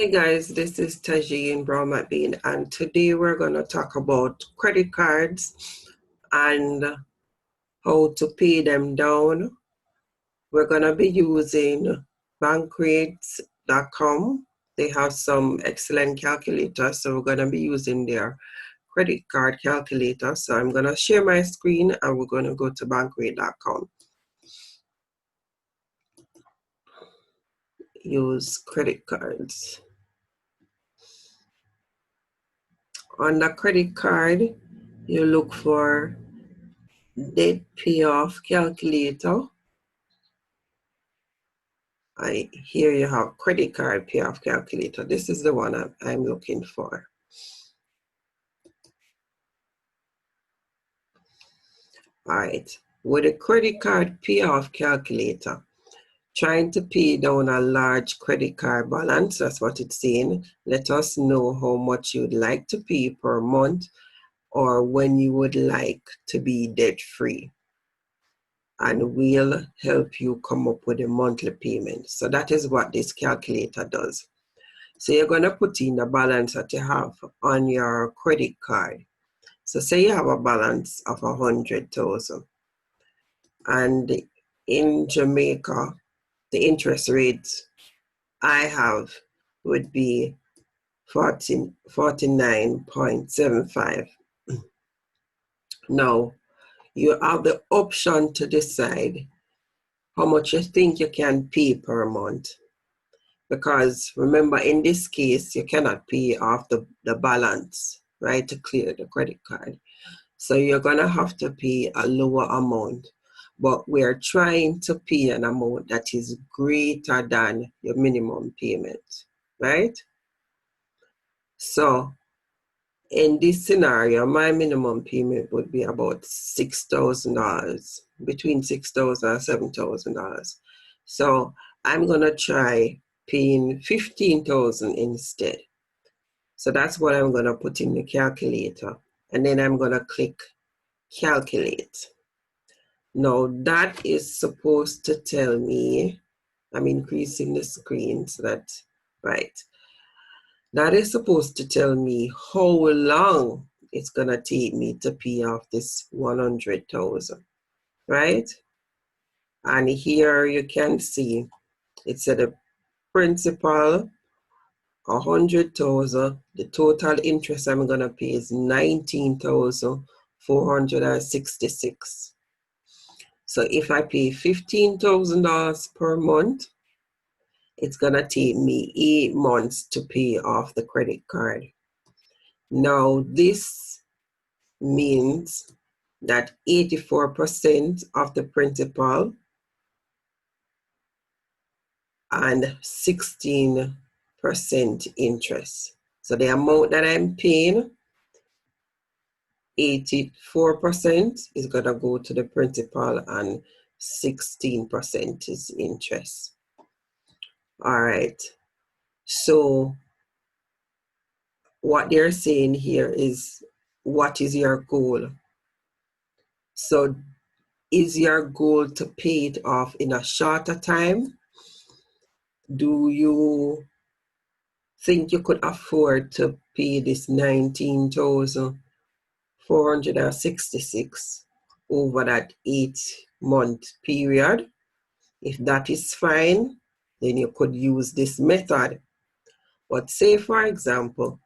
Hey guys, this is Tagene Brown-McBean, and today we're going to talk about credit cards and how to pay them down. We're going to be using bankrates.com. They have some excellent calculators, so we're going to be using their credit card calculator. So I'm going to share my screen and we're going to go to bankrate.com. Use credit cards. On the credit card, you look for debt payoff calculator. Here you have credit card payoff calculator. This is the one I'm looking for. All right, with a credit card payoff calculator, trying to pay down a large credit card balance, that's what it's saying. Let us know how much you'd like to pay per month or when you would like to be debt-free. And we'll help you come up with a monthly payment. So that is what this calculator does. So you're going to put in the balance that you have on your credit card. So say you have a balance of 100,000, and in Jamaica, the interest rate I have would be 49.75. Now, you have the option to decide how much you think you can pay per month. Because remember, in this case, you cannot pay off the balance, right, to clear the credit card. So you're going to have to pay a lower amount. But we're trying to pay an amount that is greater than your minimum payment, right? So in this scenario, my minimum payment would be about $6,000, between $6,000 and $7,000. So I'm going to try paying $15,000 instead. So that's what I'm going to put in the calculator. And then I'm going to click calculate. Now that is supposed to tell me, I'm increasing the screen so that, right. That is supposed to tell me how long it's going to take me to pay off this 100,000, right? And here you can see it said the principal 100,000. The total interest I'm going to pay is 19,466. So if I pay $15,000 per month, it's going to take me 8 months to pay off the credit card. Now, this means that 84% of the principal and 16% interest. So the amount that I'm paying, 84% is going to go to the principal and 16% is interest. All right. So what they're saying here is, what is your goal? So is your goal to pay it off in a shorter time? Do you think you could afford to pay this 19,466 over that 8-month period? If that is fine, then you could use this method. But say, for example,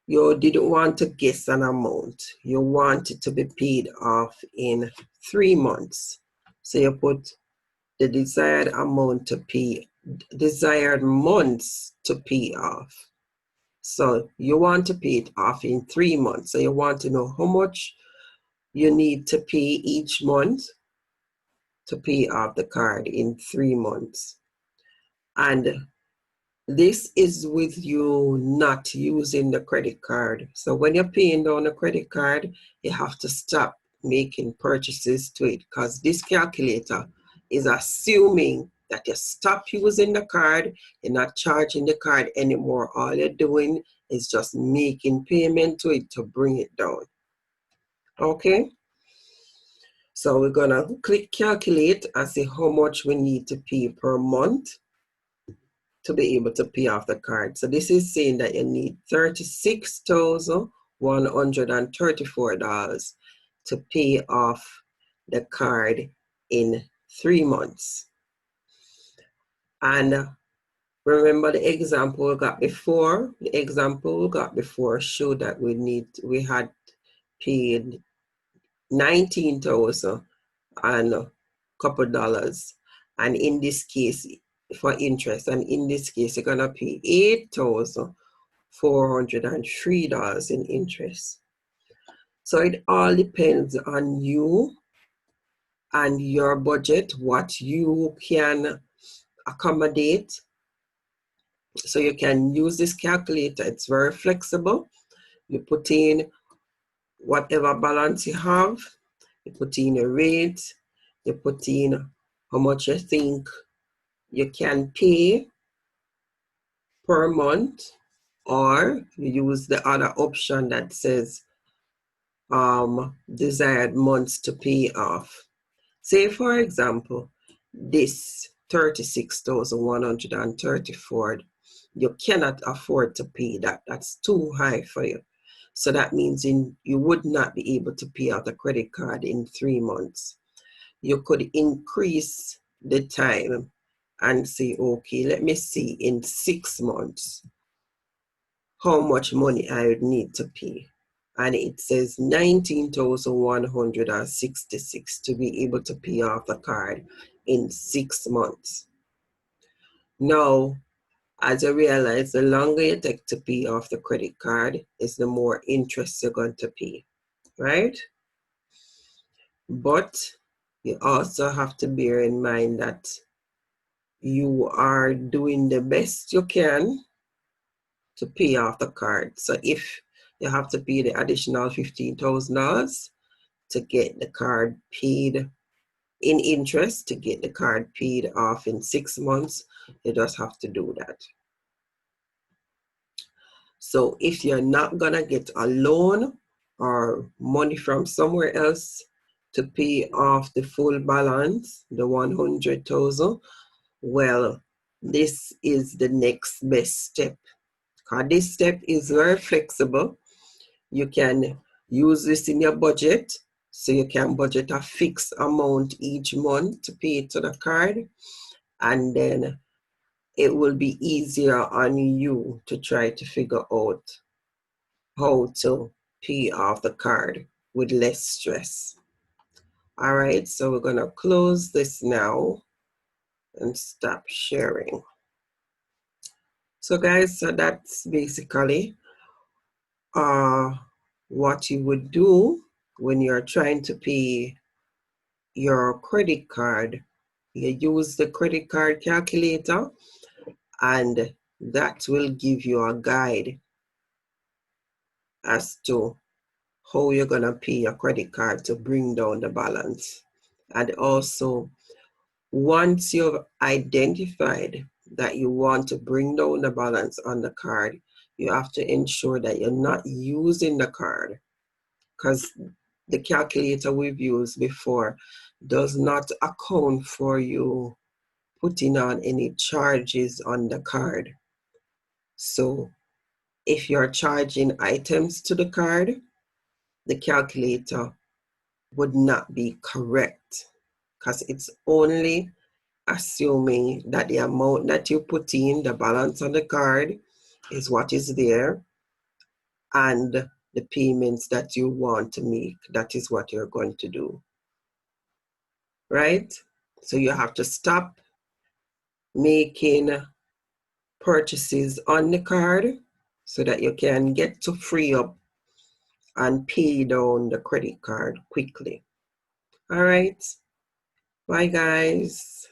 you didn't want to guess an amount. You want it to be paid off in 3 months. So you put the desired amount to pay, desired months to pay off. So you want to pay it off in 3 months. So you want to know how much you need to pay each month to pay off the card in 3 months. And this is with you not using the credit card. So when you're paying down the credit card, you have to stop making purchases to it, because this calculator is assuming that you stop using the card, you're not charging the card anymore. All you're doing is just making payment to it to bring it down. Okay? So we're gonna click calculate and see how much we need to pay per month to be able to pay off the card. So this is saying that you need $36,134 to pay off the card in 3 months. And remember the example we got before? The example we got before showed that we had paid $19,000 and a couple dollars. And in this case, for interest, and in this case, you're gonna pay $8,403 in interest. So it all depends on you and your budget, what you can accommodate. So you can use this calculator. It's very flexible. You put in whatever balance you have, you put in a rate, you put in how much you think you can pay per month, or you use the other option that says desired months to pay off. Say, for example, this $36,134, you cannot afford to pay that. That's too high for you. So that means you would not be able to pay out a credit card in 3 months. You could increase the time and say, okay, let me see in 6 months how much money I would need to pay. And it says $19,166 to be able to pay off the card in 6 months. Now, as I realize, the longer you take to pay off the credit card is the more interest you're going to pay, right? But you also have to bear in mind that you are doing the best you can to pay off the card. So if you have to pay the additional $15,000 to get the card paid in interest, to get the card paid off in 6 months, you just have to do that. So if you're not gonna get a loan or money from somewhere else to pay off the full balance, the 100,000, well, this is the next best step. This step is very flexible. You can use this in your budget. So you can budget a fixed amount each month to pay to the card. And then it will be easier on you to try to figure out how to pay off the card with less stress. All right, so we're gonna close this now and stop sharing. So guys, so that's basically what you would do when you're trying to pay your credit card. You use the credit card calculator, and that will give you a guide as to how you're gonna pay your credit card to bring down the balance. And also, once you've identified that you want to bring down the balance on the card, you have to ensure that you're not using the card, because the calculator we've used before does not account for you putting on any charges on the card. So if you're charging items to the card, the calculator would not be correct, because it's only assuming that the amount that you put in, the balance on the card, is what is there, and the payments that you want to make, that is what you're going to do, right? So you have to stop making purchases on the card so that you can get to free up and pay down the credit card quickly. All right. Bye, guys.